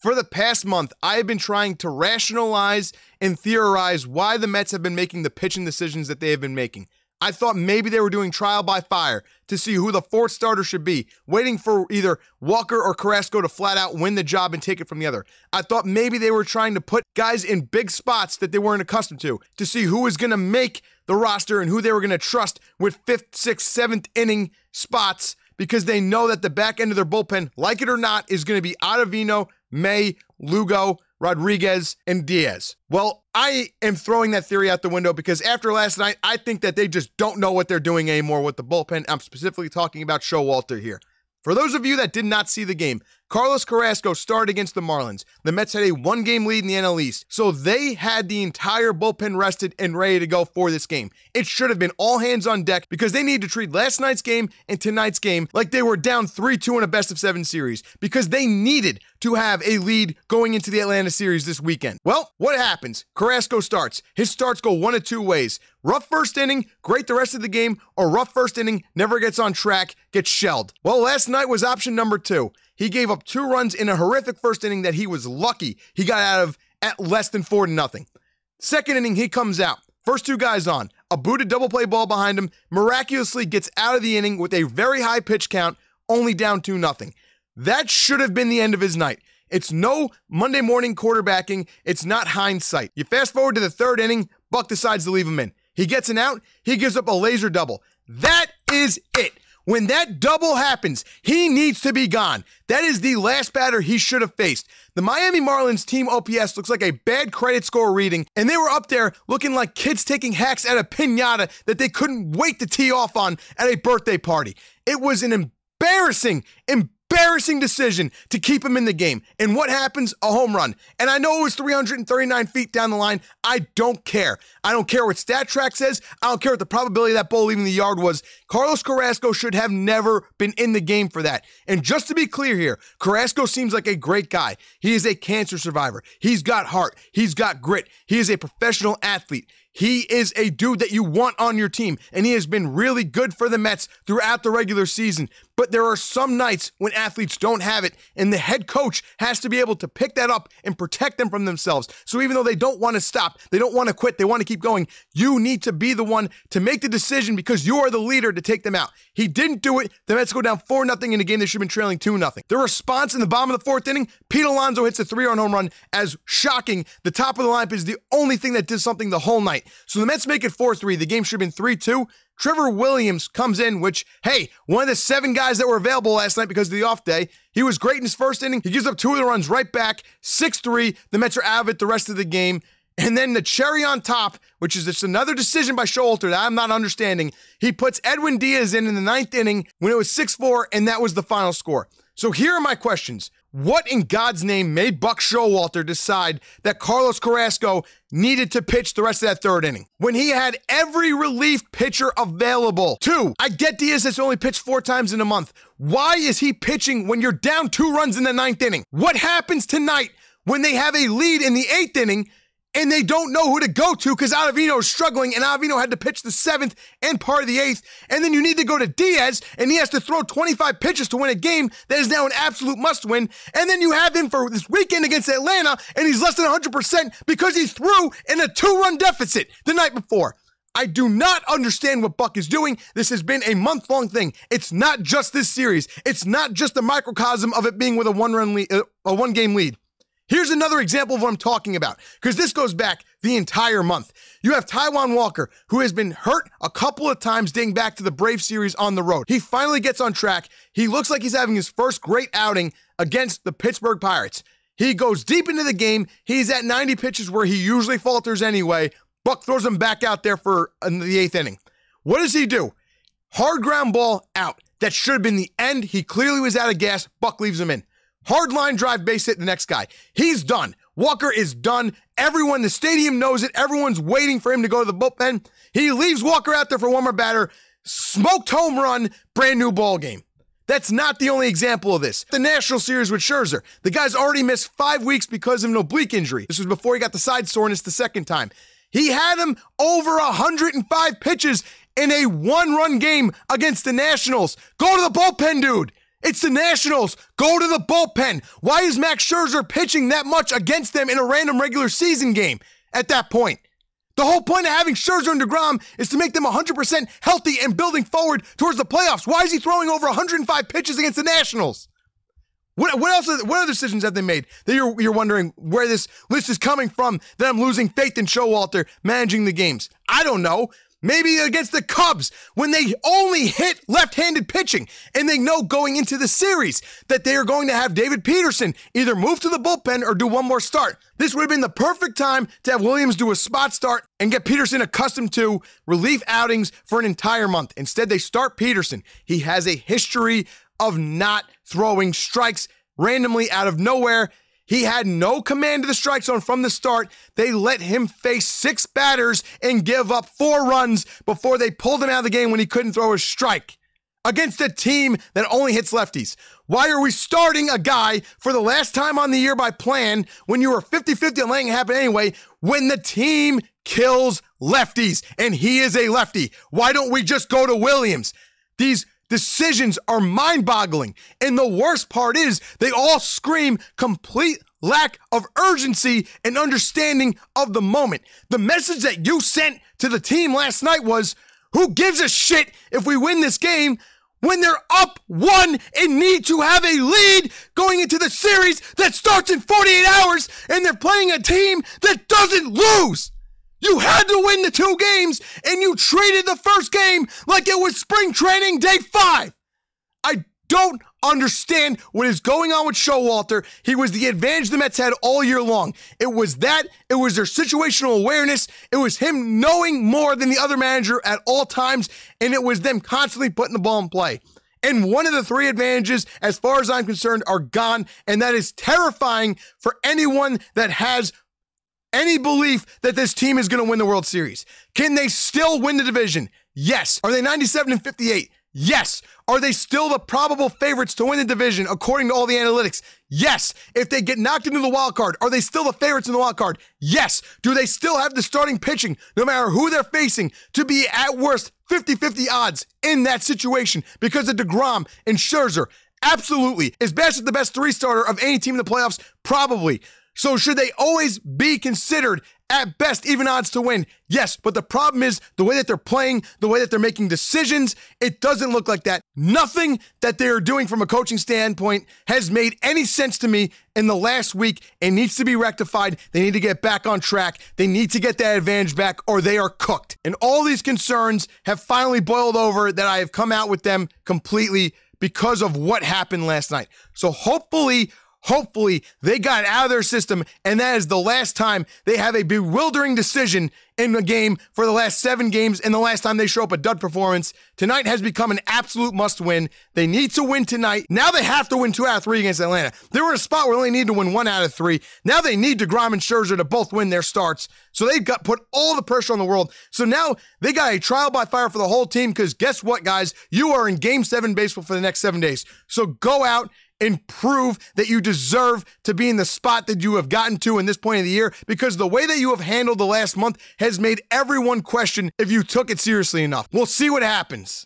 For the past month, I have been trying to rationalize and theorize why the Mets have been making the pitching decisions that they have been making. I thought maybe they were doing trial by fire to see who the fourth starter should be, waiting for either Walker or Carrasco to flat out win the job and take it from the other. I thought maybe they were trying to put guys in big spots that they weren't accustomed to see who was going to make the roster and who they were going to trust with 5th, 6th, 7th inning spots, because they know that the back end of their bullpen, like it or not, is going to be Ottavino, May, Lugo, Rodriguez, and Diaz. Well, I am throwing that theory out the window because after last night, I think that they just don't know what they're doing anymore with the bullpen. I'm specifically talking about Showalter here. For those of you that did not see the game, Carlos Carrasco started against the Marlins. The Mets had a 1-game lead in the NL East, so they had the entire bullpen rested and ready to go for this game. It should have been all hands on deck because they need to treat last night's game and tonight's game like they were down 3-2 in a best-of-7 series because they needed to have a lead going into the Atlanta series this weekend. Well, what happens? Carrasco starts. His starts go one of two ways. Rough first inning, great the rest of the game, or rough first inning, never gets on track, gets shelled. Well, last night was option number 2. He gave up 2 runs in a horrific first inning that he was lucky he got out of at less than 4-0. Second inning, he comes out. First 2 guys on. A booted double play ball behind him, miraculously gets out of the inning with a very high pitch count, only down 2-0. That should have been the end of his night. It's no Monday morning quarterbacking. It's not hindsight. You fast forward to the 3rd inning, Buck decides to leave him in. He gets an out. He gives up a laser double. That is it. When that double happens, he needs to be gone. That is the last batter he should have faced. The Miami Marlins team OPS looks like a bad credit score reading, and they were up there looking like kids taking hacks at a piñata that they couldn't wait to tee off on at a birthday party. It was an embarrassing decision to keep him in the game. And what happens? A home run. And I know it was 339 feet down the line. I don't care. I don't care what StatTrack says. I don't care what the probability of that ball leaving the yard was. Carlos Carrasco should have never been in the game for that. And just to be clear here, Carrasco seems like a great guy. He is a cancer survivor. He's got heart. He's got grit. He is a professional athlete. He is a dude that you want on your team, and he has been really good for the Mets throughout the regular season. But there are some nights when athletes don't have it, and the head coach has to be able to pick that up and protect them from themselves. So even though they don't want to stop, they don't want to quit, they want to keep going, you need to be the one to make the decision because you are the leader to take them out. He didn't do it. The Mets go down 4-0 in a game they should have been trailing 2-0. The response in the bottom of the 4th inning, Pete Alonso hits a 3-run home run. As shocking, the top of the lineup is the only thing that did something the whole night. So the Mets make it 4-3. The game should have been 3-2. Trevor Williams comes in, which, hey, one of the 7 guys that were available last night because of the off day. He was great in his first inning. He gives up 2 of the runs right back, 6-3. The Mets are out of it the rest of the game. And then the cherry on top, which is just another decision by Showalter that I'm not understanding, he puts Edwin Diaz in the 9th inning when it was 6-4, and that was the final score. So here are my questions. What in God's name made Buck Showalter decide that Carlos Carrasco needed to pitch the rest of that 3rd inning when he had every relief pitcher available? 2, I get Diaz has only pitched 4 times in a month. Why is he pitching when you're down 2 runs in the 9th inning? What happens tonight when they have a lead in the 8th inning and they don't know who to go to because Ottavino is struggling, and Ottavino had to pitch the 7th and part of the 8th, and then you need to go to Diaz, and he has to throw 25 pitches to win a game that is now an absolute must-win, and then you have him for this weekend against Atlanta, and he's less than 100% because he threw in a 2-run deficit the night before. I do not understand what Buck is doing. This has been a month-long thing. It's not just this series. It's not just the microcosm of it being with a 1-game lead. Here's another example of what I'm talking about, because this goes back the entire month. You have Taijuan Walker, who has been hurt a couple of times dating back to the Braves series on the road. He finally gets on track. He looks like he's having his first great outing against the Pittsburgh Pirates. He goes deep into the game. He's at 90 pitches where he usually falters anyway. Buck throws him back out there for the 8th inning. What does he do? Hard ground ball out. That should have been the end. He clearly was out of gas. Buck leaves him in. Hard line drive, base hit, the next guy. He's done. Walker is done. Everyone in the stadium knows it. Everyone's waiting for him to go to the bullpen. He leaves Walker out there for one more batter. Smoked home run, brand new ball game. That's not the only example of this. The National Series with Scherzer. The guy's already missed 5 weeks because of an oblique injury. This was before he got the side soreness the second time. He had him over 105 pitches in a 1-run game against the Nationals. Go to the bullpen, dude. It's the Nationals. Go to the bullpen. Why is Max Scherzer pitching that much against them in a random regular season game at that point? The whole point of having Scherzer and DeGrom is to make them 100% healthy and building forward towards the playoffs. Why is he throwing over 105 pitches against the Nationals? What other decisions have they made that you're wondering where this list is coming from, that I'm losing faith in Showalter managing the games? I don't know. Maybe against the Cubs when they only hit left-handed pitching and they know going into the series that they are going to have David Peterson either move to the bullpen or do one more start. This would have been the perfect time to have Williams do a spot start and get Peterson accustomed to relief outings for an entire month. Instead, they start Peterson. He has a history of not throwing strikes randomly out of nowhere. He had no command of the strike zone from the start. They let him face 6 batters and give up 4 runs before they pulled him out of the game when he couldn't throw a strike against a team that only hits lefties. Why are we starting a guy for the last time on the year by plan when you were 50-50 on letting it happen anyway, when the team kills lefties and he is a lefty? Why don't we just go to Williams? These decisions are mind-boggling. And the worst part is they all scream complete lack of urgency and understanding of the moment. The message that you sent to the team last night was, who gives a shit if we win this game when they're up 1 and need to have a lead going into the series that starts in 48 hours and they're playing a team that doesn't lose? You had to win the 2 games, and you treated the first game like it was spring training day 5. I don't understand what is going on with Showalter. He was the advantage the Mets had all year long. It was that. It was their situational awareness. It was him knowing more than the other manager at all times, and it was them constantly putting the ball in play. And one of the 3 advantages, as far as I'm concerned, are gone, and that is terrifying for anyone that has any belief that this team is going to win the World Series. Can they still win the division? Yes. Are they 97-58? Yes. Are they still the probable favorites to win the division according to all the analytics? Yes. If they get knocked into the wild card, are they still the favorites in the wild card? Yes. Do they still have the starting pitching, no matter who they're facing, to be at worst 50-50 odds in that situation because of DeGrom and Scherzer? Absolutely. Is Bassett the best 3-starter of any team in the playoffs? Probably. So should they always be considered at best even odds to win? Yes, but the problem is the way that they're playing, the way that they're making decisions, it doesn't look like that. Nothing that they're doing from a coaching standpoint has made any sense to me in the last week. It needs to be rectified. They need to get back on track. They need to get that advantage back or they are cooked. And all these concerns have finally boiled over that I have come out with them completely because of what happened last night. So hopefully they got it out of their system, and that is the last time they have a bewildering decision in a game for the last 7 games and the last time they show up a dud performance. Tonight has become an absolute must-win. They need to win tonight. Now they have to win 2 out of 3 against Atlanta. They were in a spot where they only need to win 1 out of 3. Now they need DeGrom and Scherzer to both win their starts. So they've got put all the pressure on the world. So now they got a trial by fire for the whole team because guess what, guys? You are in Game 7 baseball for the next 7 days. So go out and prove that you deserve to be in the spot that you have gotten to in this point of the year, because the way that you have handled the last month has made everyone question if you took it seriously enough. We'll see what happens.